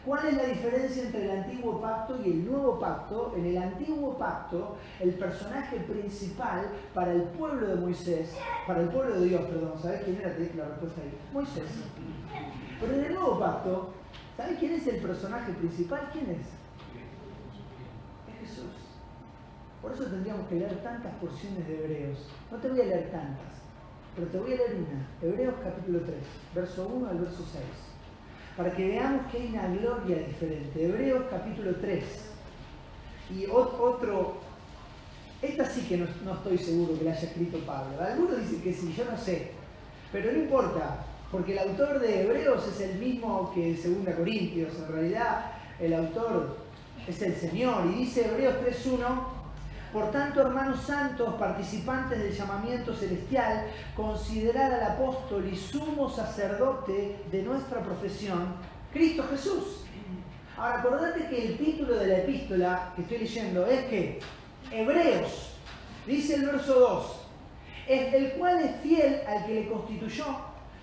¿cuál es la diferencia entre el antiguo pacto y el nuevo pacto? En el antiguo pacto, el personaje principal para el pueblo de Moisés, para el pueblo de Dios, perdón, ¿sabés quién era? Te dije la respuesta ahí, Moisés. Pero en el nuevo pacto, ¿sabés quién es el personaje principal? ¿Quién es? Es Jesús. Por eso tendríamos que leer tantas porciones de Hebreos. No te voy a leer tantas, pero te voy a leer una. Hebreos capítulo 3, verso 1 al verso 6. Para que veamos que hay una gloria diferente. Hebreos capítulo 3. Y otro, esta sí que no estoy seguro que la haya escrito Pablo. Algunos dicen que sí, yo no sé. Pero no importa, porque el autor de Hebreos es el mismo que 2 Corintios. En realidad, el autor es el Señor. Y dice Hebreos 3:1, por tanto, hermanos santos, participantes del llamamiento celestial, considerad al apóstol y sumo sacerdote de nuestra profesión, Cristo Jesús. Ahora, acordate que el título de la epístola que estoy leyendo es que Hebreos, dice el verso 2, el cual es fiel al que le constituyó,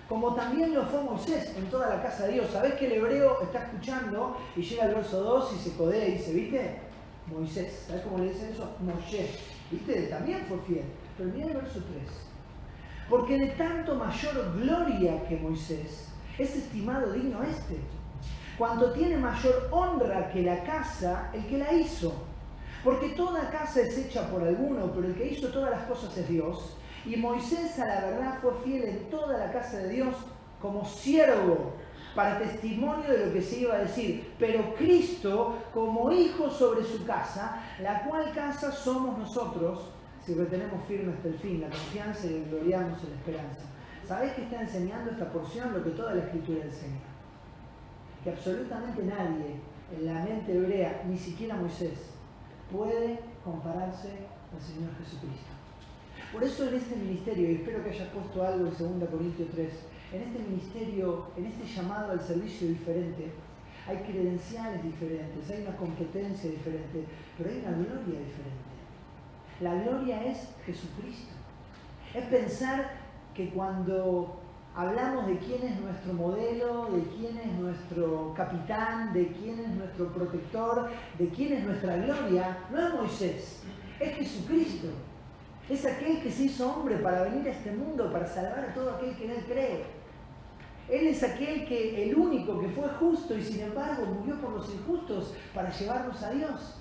como también lo fue Moisés en toda la casa de Dios. ¿Sabés que el hebreo está escuchando y llega al verso 2 y se codea y dice, ¿viste? Moisés, ¿sabes cómo le dicen eso? Moshe, ¿viste? También fue fiel. Pero mira el verso 3. Porque de tanto mayor gloria que Moisés, es estimado digno este, cuanto tiene mayor honra que la casa el que la hizo. Porque toda casa es hecha por alguno, pero el que hizo todas las cosas es Dios. Y Moisés a la verdad fue fiel en toda la casa de Dios como siervo, para testimonio de lo que se iba a decir. Pero Cristo como hijo sobre su casa, la cual casa somos nosotros, si retenemos firme hasta el fin la confianza y gloriamos en la esperanza. ¿Sabés qué está enseñando esta porción? Lo que toda la Escritura enseña. Que absolutamente nadie en la mente hebrea, ni siquiera Moisés, puede compararse al Señor Jesucristo. Por eso en este ministerio, y espero que hayas puesto algo en 2 Corintios 3, en este ministerio, en este llamado al servicio diferente, hay credenciales diferentes, hay una competencia diferente, pero hay una gloria diferente. La gloria es Jesucristo. Es pensar que cuando hablamos de quién es nuestro modelo, de quién es nuestro capitán, de quién es nuestro protector, de quién es nuestra gloria, no es Moisés, es Jesucristo. Es aquel que se hizo hombre para venir a este mundo, para salvar a todo aquel que en él cree. Él es aquel que, el único que fue justo y sin embargo murió por los injustos para llevarnos a Dios.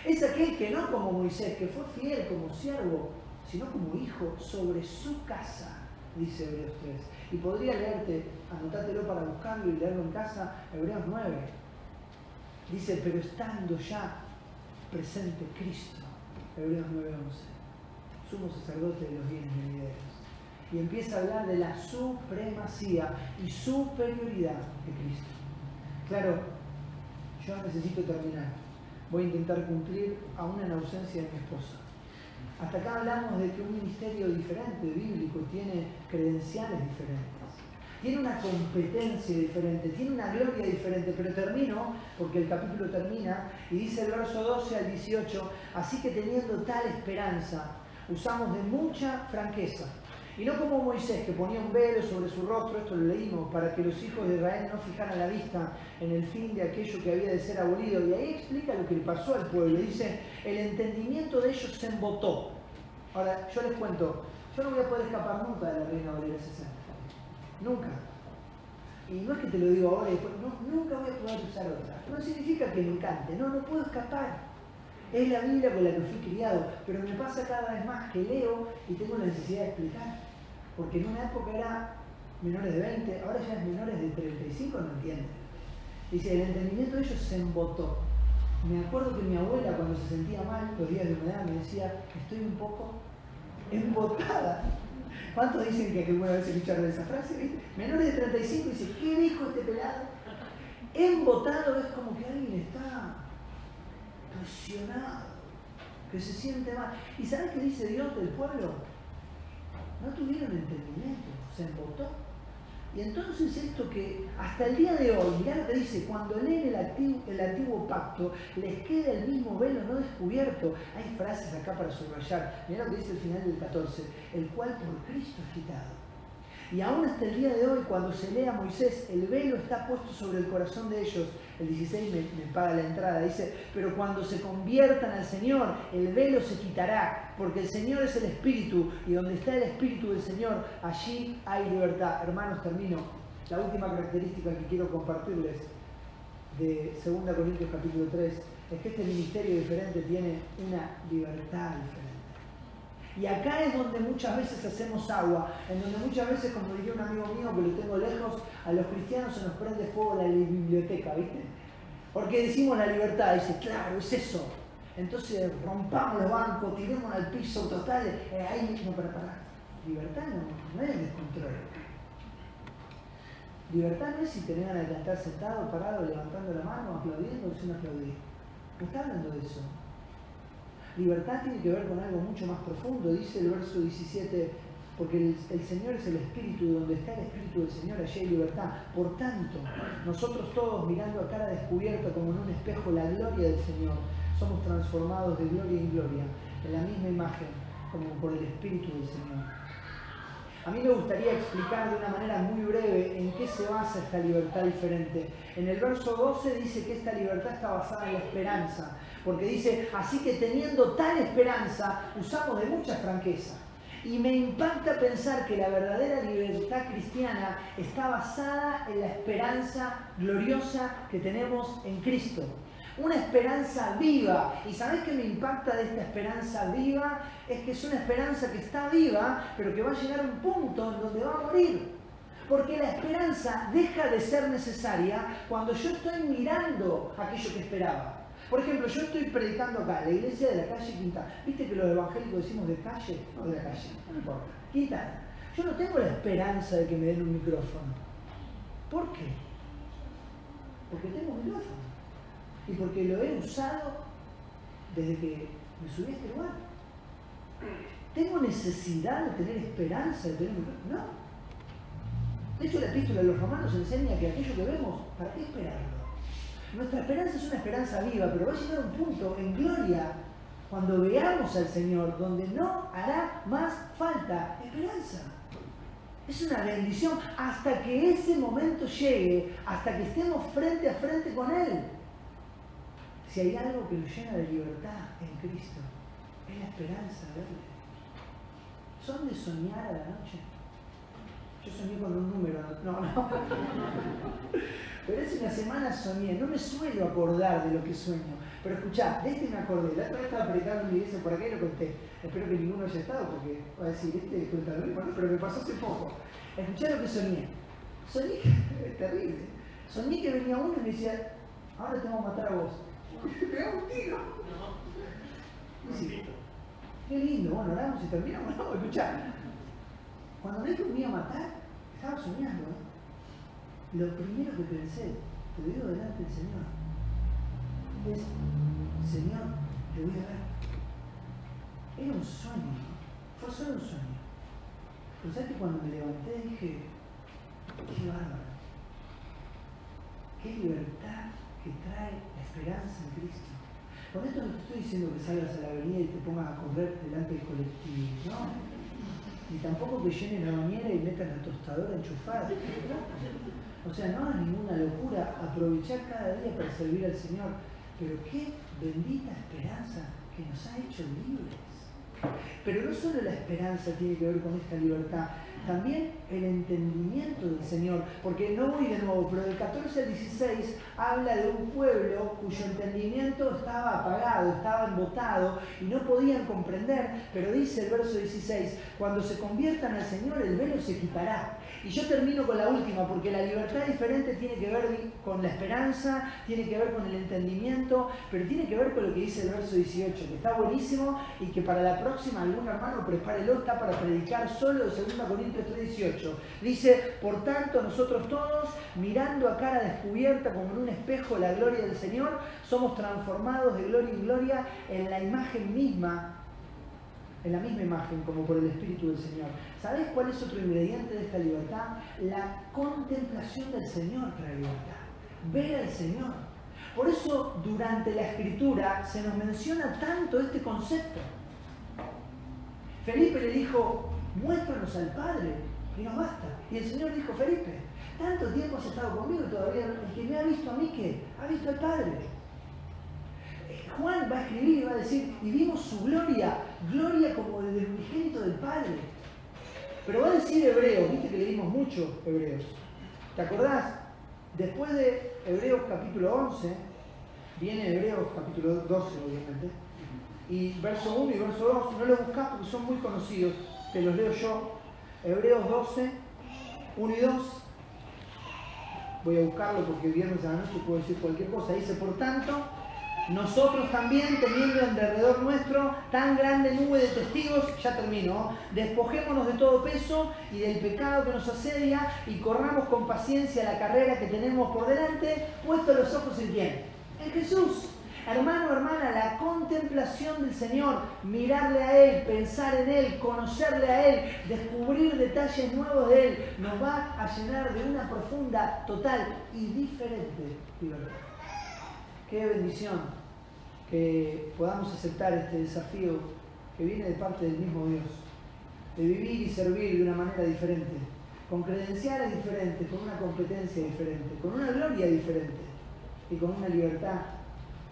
Es aquel que no como Moisés, que fue fiel como siervo, sino como hijo sobre su casa, dice Hebreos 3. Y podría leerte, anotátelo para buscarlo y leerlo en casa, Hebreos 9. Dice, pero estando ya presente Cristo, Hebreos 9:11. Sumo sacerdote de los bienes venideros. Y empieza a hablar de la supremacía y superioridad de Cristo. Claro, yo necesito terminar. Voy a intentar cumplir aún en ausencia de mi esposa. Hasta acá hablamos de que un ministerio diferente, bíblico, tiene credenciales diferentes. Tiene una competencia diferente, tiene una gloria diferente, pero termino, porque el capítulo termina, y dice el verso 12 al 18, así que teniendo tal esperanza, usamos de mucha franqueza, y no como Moisés, que ponía un velo sobre su rostro, esto lo leímos, para que los hijos de Israel no fijaran la vista en el fin de aquello que había de ser abolido. Y ahí explica lo que le pasó al pueblo. Dice, el entendimiento de ellos se embotó. Ahora, yo les cuento, yo no voy a poder escapar nunca de la Reina Valera 60. Nunca. Y no es que te lo digo ahora y después, no, nunca voy a poder usar otra. No significa que me encante, no puedo escapar. Es la Biblia con la que fui criado, pero me pasa cada vez más que leo y tengo la necesidad de explicar. Porque en una época era menores de 20, ahora ya es menores de 35, no entienden. Dice, el entendimiento de ellos se embotó. Me acuerdo que mi abuela, cuando se sentía mal, los días de humedad, me decía, estoy un poco embotada. ¿Cuántos dicen que alguna vez escucharon esa frase? ¿Viste? Menores de 35 dice, ¿qué dijo este pelado? Embotado es como que alguien está presionado, que se siente mal. ¿Y sabes qué dice Dios del pueblo? No tuvieron entendimiento, se embotó. Y entonces esto que hasta el día de hoy, mirá lo que dice, cuando leen el antiguo pacto, les queda el mismo velo no descubierto. Hay frases acá para subrayar. Mirá lo que dice el final del 14, el cual por Cristo es quitado. Y aún hasta el día de hoy, cuando se lee a Moisés, el velo está puesto sobre el corazón de ellos. El 16 me paga la entrada, dice, pero cuando se conviertan al Señor, el velo se quitará, porque el Señor es el Espíritu, y donde está el Espíritu del Señor, allí hay libertad. Hermanos, termino. La última característica que quiero compartirles de 2 Corintios capítulo 3 es que este ministerio diferente tiene una libertad diferente. Y acá es donde muchas veces hacemos agua, en donde muchas veces, como diría un amigo mío que lo tengo lejos, a los cristianos se nos prende fuego la biblioteca, ¿viste? Porque decimos la libertad, dice, claro, es eso. Entonces rompamos los bancos, tiremos al piso total, ahí no para parar. Libertad no es descontrol. Libertad no es si tenés ganas de cantar sentado, parado, levantando la mano, aplaudiendo o sin aplaudir. No está hablando de eso. Libertad tiene que ver con algo mucho más profundo, dice el verso 17, porque el Señor es el Espíritu, y donde está el Espíritu del Señor, allí hay libertad. Por tanto, nosotros todos, mirando a cara descubierta como en un espejo la gloria del Señor, somos transformados de gloria en gloria, en la misma imagen, como por el Espíritu del Señor. A mí me gustaría explicar de una manera muy breve en qué se basa esta libertad diferente. En el verso 12 dice que esta libertad está basada en la esperanza, porque dice, así que teniendo tal esperanza, usamos de mucha franqueza. Y me impacta pensar que la verdadera libertad cristiana está basada en la esperanza gloriosa que tenemos en Cristo. Una esperanza viva. ¿Y sabés qué me impacta de esta esperanza viva? Es que es una esperanza que está viva, pero que va a llegar a un punto en donde va a morir. Porque la esperanza deja de ser necesaria cuando yo estoy mirando aquello que esperaba. Por ejemplo, yo estoy predicando acá, en la iglesia de la calle Quintana. ¿Viste que los evangélicos decimos de calle? No, de la calle, no importa. Quintana. Yo no tengo la esperanza de que me den un micrófono. ¿Por qué? Porque tengo un micrófono. Y porque lo he usado desde que me subí a este lugar. ¿Tengo necesidad de tener esperanza de tener un micrófono? No. De hecho, la epístola de los Romanos enseña que aquello que vemos, ¿para qué esperarlo? Nuestra esperanza es una esperanza viva, pero va a llegar un punto en gloria, cuando veamos al Señor, donde no hará más falta esperanza. Es una bendición hasta que ese momento llegue, hasta que estemos frente a frente con Él. Si hay algo que nos llena de libertad en Cristo, es la esperanza de verle. ¿Son de soñar a la noche? Yo soñé con un número, no. Pero hace una semana soñé, no me suelo acordar de lo que sueño. Pero escuchá, de este me acordé. La otra vez estaba predicando en mi iglesia por acá y lo conté. Espero que ninguno haya estado porque va a decir, cuenta lo mismo, ¿no? Pero me pasó hace poco. Escuchá lo que soñé. Soñé, es terrible. Soñé que venía uno y me decía, ahora te vamos a matar a vos. Me pegaba un tiro. Sí. Qué lindo, bueno, oramos y terminamos. No, escuchá. Cuando me dijo que me iba a matar, estaba soñando. Lo primero que pensé, te lo digo delante del Señor, es, Señor, te voy a ver. Era un sueño, fue solo un sueño. Pero sabes que cuando me levanté dije, qué bárbaro, qué libertad que trae la esperanza en Cristo. Con esto no te estoy diciendo que salgas a la avenida y te pongas a correr delante del colectivo, ¿no? Ni tampoco que llenen la bañera y metan la tostadora enchufada. O sea, no es ninguna locura aprovechar cada día para servir al Señor. Pero qué bendita esperanza que nos ha hecho libres. Pero no solo la esperanza tiene que ver con esta libertad, también el entendimiento del Señor. Porque no voy de nuevo, pero del 14 al 16 habla de un pueblo cuyo entendimiento estaba apagado, estaba embotado y no podían comprender. Pero dice el verso 16, cuando se conviertan al Señor el velo se quitará. Y yo termino con la última, porque la libertad diferente tiene que ver con la esperanza, tiene que ver con el entendimiento, pero tiene que ver con lo que dice el verso 18, que está buenísimo y que para la próxima algún hermano prepárelo, está para predicar solo de 2 Corintios 3:18. Dice, por tanto nosotros todos, mirando a cara descubierta como en un espejo la gloria del Señor, somos transformados de gloria en gloria en la imagen misma, en la misma imagen como por el Espíritu del Señor. ¿Sabés cuál es otro ingrediente de esta libertad? La contemplación del Señor trae libertad. Ver al Señor. Por eso durante la Escritura se nos menciona tanto este concepto. Felipe le dijo, muéstranos al Padre y nos basta. Y el Señor dijo, Felipe, tanto tiempo has estado conmigo y todavía el que me ha visto a mí, ¿qué? Ha visto al Padre. Juan va a escribir y va a decir, y vimos su gloria, gloria como del unigénito del Padre. Pero va a decir Hebreos, viste que leímos mucho Hebreos. ¿Te acordás? Después de Hebreos capítulo 11, viene Hebreos capítulo 12, obviamente, y verso 1 y verso 2, no los buscás porque son muy conocidos, te los leo yo. Hebreos 12, 1 y 2. Voy a buscarlo porque el viernes a la noche puedo decir cualquier cosa. Dice, por tanto, nosotros también, teniendo en derredor nuestro tan grande nube de testigos, ya termino, despojémonos de todo peso y del pecado que nos asedia y corramos con paciencia la carrera que tenemos por delante, puestos los ojos en ¿quién? En Jesús. Hermano, hermana, la contemplación del Señor, mirarle a Él, pensar en Él, conocerle a Él, descubrir detalles nuevos de Él, nos va a llenar de una profunda, total y diferente libertad. Qué bendición que podamos aceptar este desafío que viene de parte del mismo Dios, de vivir y servir de una manera diferente, con credenciales diferentes, con una competencia diferente, con una gloria diferente y con una libertad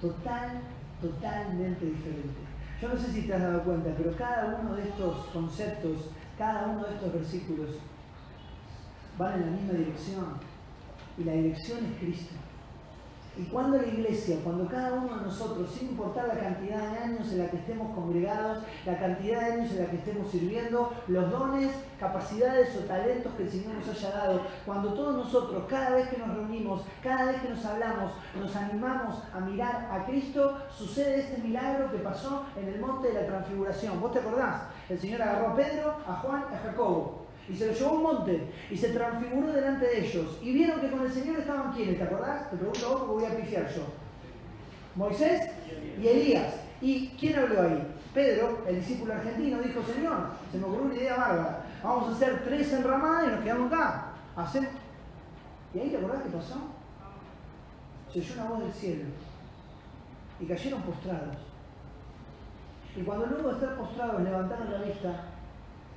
totalmente diferente. Yo no sé si te has dado cuenta, pero cada uno de estos conceptos, cada uno de estos versículos van en la misma dirección y la dirección es Cristo. Y cuando la iglesia, cuando cada uno de nosotros, sin importar la cantidad de años en la que estemos congregados, la cantidad de años en la que estemos sirviendo, los dones, capacidades o talentos que el Señor nos haya dado, cuando todos nosotros, cada vez que nos reunimos, cada vez que nos hablamos, nos animamos a mirar a Cristo, sucede este milagro que pasó en el monte de la transfiguración. ¿Vos te acordás? El Señor agarró a Pedro, a Juan, a Jacobo, y se lo llevó a un monte y se transfiguró delante de ellos. Y vieron que con el Señor estaban ¿quiénes? ¿Te acordás? Te pregunto a vos porque voy a pifiar yo. Moisés y Elías. ¿Y quién habló ahí? Pedro, el discípulo argentino, dijo: Señor, se me ocurrió una idea bárbara. Vamos a hacer 3 enramadas y nos quedamos acá. Hacemos... ¿Y ahí te acordás qué pasó? Se oyó una voz del cielo y cayeron postrados. Y cuando luego de estar postrados levantaron la vista,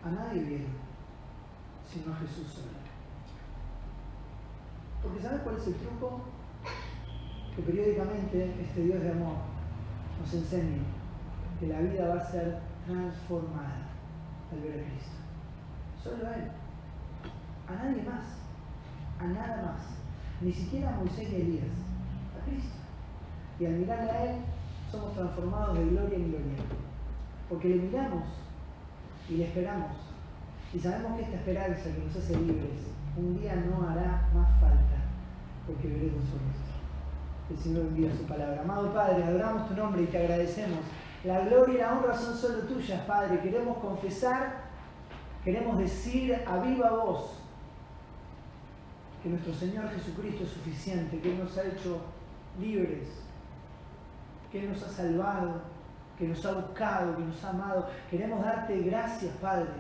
a nadie vieron, sino a Jesús solo. Porque ¿sabes cuál es el truco? Que periódicamente este Dios de amor nos enseña que la vida va a ser transformada al ver a Cristo. Solo a Él. A nadie más. A nada más. Ni siquiera a Moisés y Elías. A Cristo. Y al mirarle a Él, somos transformados de gloria en gloria. Porque le miramos y le esperamos. Y sabemos que esta esperanza que nos hace libres, un día no hará más falta, porque veremos su rostro. El Señor bendiga su palabra. Amado Padre, adoramos tu nombre y te agradecemos. La gloria y la honra son solo tuyas, Padre. Queremos confesar, queremos decir a viva voz que nuestro Señor Jesucristo es suficiente, que Él nos ha hecho libres, que Él nos ha salvado, que nos ha buscado, que nos ha amado. Queremos darte gracias, Padre,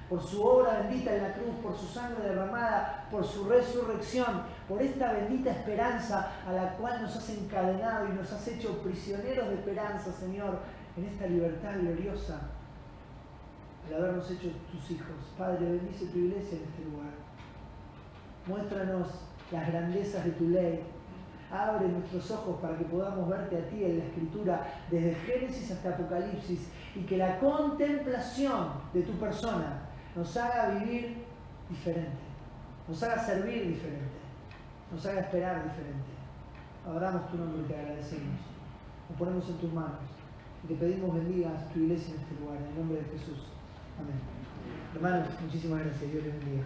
por su obra bendita en la cruz, por su sangre derramada, por su resurrección, por esta bendita esperanza a la cual nos has encadenado y nos has hecho prisioneros de esperanza, Señor, en esta libertad gloriosa, al habernos hecho tus hijos. Padre, bendice tu iglesia en este lugar. Muéstranos las grandezas de tu ley. Abre nuestros ojos para que podamos verte a ti en la Escritura, desde Génesis hasta Apocalipsis, y que la contemplación de tu persona nos haga vivir diferente, nos haga servir diferente, nos haga esperar diferente. Adoramos tu nombre y te agradecemos. Nos ponemos en tus manos y te pedimos bendigas tu iglesia en este lugar, en el nombre de Jesús. Amén. Hermanos, muchísimas gracias. Dios les bendiga.